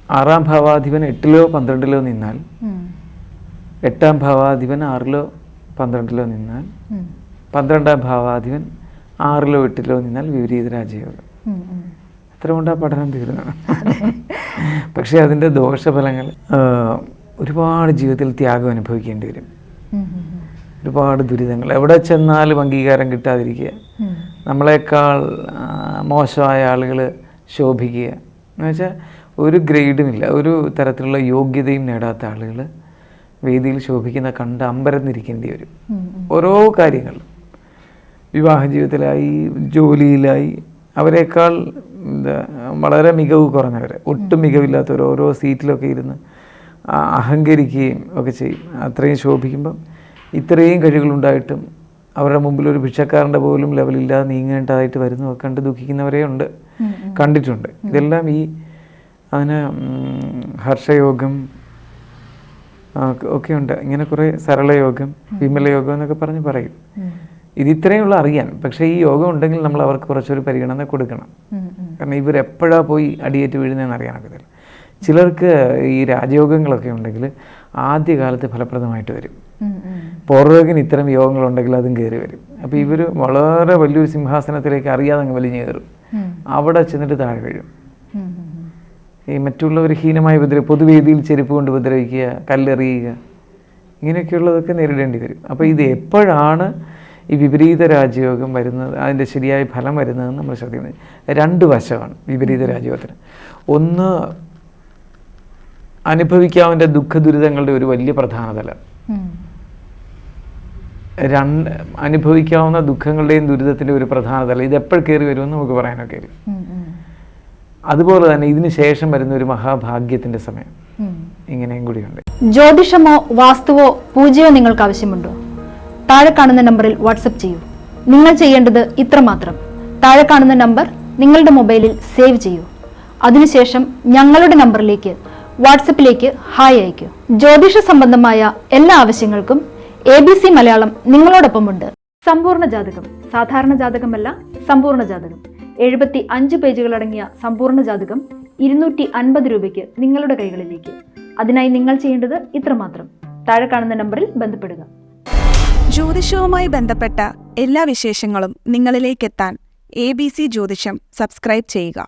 6ാം ഭാവാധിപൻ 8ലോ 12ലോ നിന്നാൽ, 8ാം ഭാവാധിപൻ 6ലോ 12ലോ നിന്നാൽ, 12ാം ഭാവാധിപൻ 6ലോ 8ലോ നിന്നാൽ വിപരീത രാജയോഗം. അത്ര കൊണ്ട് ആ പഠനം തീർന്നു. പക്ഷേ അതിൻ്റെ ദോഷഫലങ്ങൾ ഒരുപാട് ജീവിതത്തിൽ ത്യാഗം അനുഭവിക്കേണ്ടി വരും. ഒരുപാട് ദുരിതങ്ങൾ, എവിടെ ചെന്നാലും അംഗീകാരം കിട്ടാതിരിക്കുക, നമ്മളെക്കാൾ മോശമായ ആളുകൾ ശോഭിക്കുക, എന്ന് വെച്ചാൽ ഒരു ഗ്രേഡുമില്ല, ഒരു തരത്തിലുള്ള യോഗ്യതയും നേടാത്ത ആളുകൾ വേദിയിൽ ശോഭിക്കുന്ന കണ്ട് അമ്പരന്നിരിക്കേണ്ടി വരും. ഓരോ കാര്യങ്ങളും, വിവാഹ ജീവിതത്തിലായി, ജോലിയിലായി, അവരെക്കാൾ വളരെ മികവ് കുറഞ്ഞവർ, ഒട്ടും മികവില്ലാത്തവർ ഓരോ സീറ്റിലൊക്കെ ഇരുന്ന് അഹങ്കരിക്കുകയും ഒക്കെ ചെയ്യും. അത്രയും ശോഭിക്കുമ്പം ഇത്രയും കഴിവുകളുണ്ടായിട്ടും അവരുടെ മുമ്പിൽ ഒരു ഭിക്ഷക്കാരൻ്റെ പോലും ലെവലില്ലാതെ നീങ്ങേണ്ടതായിട്ട് വരുന്നു കണ്ട് ദുഃഖിക്കുന്നവരേ ഉണ്ട്, കണ്ടിട്ടുണ്ട്. ഇതെല്ലാം ഈ അതിന് ഹർഷയോഗം ഒക്കെ ഉണ്ട്. ഇങ്ങനെ കുറേ സരളയോഗം, വിമലയോഗം എന്നൊക്കെ പറഞ്ഞ് പറയും. ഇത് ഇത്രയുള്ള അറിയാൻ. പക്ഷേ ഈ യോഗം ഉണ്ടെങ്കിൽ നമ്മൾ അവർക്ക് കുറച്ചൊരു പരിഗണന കൊടുക്കണം. കാരണം ഇവരെപ്പോഴാണ് പോയി അടിയേറ്റ് വീഴുന്നതെന്ന് അറിയാനൊക്കെ. ചിലർക്ക് ഈ രാജയോഗങ്ങളൊക്കെ ഉണ്ടെങ്കിൽ ആദ്യകാലത്ത് ഫലപ്രദമായിട്ട് വരും. പൂർവ്വകിന് ഇത്തരം യോഗങ്ങളുണ്ടെങ്കിൽ അതും കയറി വരും. അപ്പോൾ ഇവർ വളരെ വലിയൊരു സിംഹാസനത്തിലേക്ക് അറിയാതെ അങ്ങ് വലിഞ്ഞു കയറും. അവിടെ ചെന്നിട്ട് താഴെ വീഴും. ഈ മറ്റുള്ളവർ ഹീനമായി പൊതുവേദിയിൽ ചെരുപ്പ് കൊണ്ട് ഉപദ്രവിക്കുക, കല്ലെറിയുക, ഇങ്ങനെയൊക്കെയുള്ളതൊക്കെ നേരിടേണ്ടി വരും. അപ്പോൾ ഇത് എപ്പോഴാണ് ഈ വിപരീത രാജയോഗം വരുന്നത്, അതിൻ്റെ ശരിയായ ഫലം വരുന്നതെന്ന് നമ്മൾ ശ്രദ്ധിക്കുന്നത്. 2 വശമാണ് വിപരീത രാജയോഗത്തിന്. ഒന്ന്, അനുഭവിക്കാവുന്ന ദുഃഖദുരിതങ്ങളുടെ ഒരു വലിയ പ്രധാന തലം. 2, അനുഭവിക്കാവുന്ന ദുഃഖങ്ങളുടെയും ദുരിതത്തിൻ്റെ ഒരു പ്രധാന തലം. ഇത് എപ്പോൾ കയറി വരുമെന്ന് നമുക്ക് പറയാനൊക്കെ വരും. അതുപോലെ തന്നെ ഇതിന് ശേഷം വരുന്ന ഒരു മഹാഭാഗ്യത്തിൻ്റെ സമയം ഇങ്ങനെയും കൂടിയുണ്ട്. ജ്യോതിഷമോ വാസ്തുവോ പൂജയോ നിങ്ങൾക്ക് ആവശ്യമുണ്ടോ? താഴെ കാണുന്ന നമ്പറിൽ വാട്സപ്പ് ചെയ്യൂ. നിങ്ങൾ ചെയ്യേണ്ടത് ഇത്രമാത്രം: താഴെ കാണുന്ന നമ്പർ നിങ്ങളുടെ മൊബൈലിൽ സേവ് ചെയ്യൂ. അതിനുശേഷം ഞങ്ങളുടെ നമ്പറിലേക്ക് വാട്സപ്പിലേക്ക് ഹായ് അയക്കൂ. ജ്യോതിഷ സംബന്ധമായ എല്ലാ ആവശ്യങ്ങൾക്കും ABC മലയാളം നിങ്ങളോടൊപ്പമുണ്ട്. സമ്പൂർണ്ണ ജാതകം, സാധാരണ ജാതകമല്ല, സമ്പൂർണ്ണ ജാതകം. 75 പേജുകളടങ്ങിയ സമ്പൂർണ്ണ ജാതകം 250 രൂപയ്ക്ക് നിങ്ങളുടെ കൈകളിലേക്ക്. അതിനായി നിങ്ങൾ ചെയ്യേണ്ടത് ഇത്രമാത്രം: താഴെ കാണുന്ന നമ്പറിൽ ബന്ധപ്പെടുക. ജ്യോതിഷവുമായി ബന്ധപ്പെട്ട എല്ലാ വിശേഷങ്ങളും നിങ്ങളിലേക്കെത്താൻ ABC ജ്യോതിഷം സബ്സ്ക്രൈബ് ചെയ്യുക.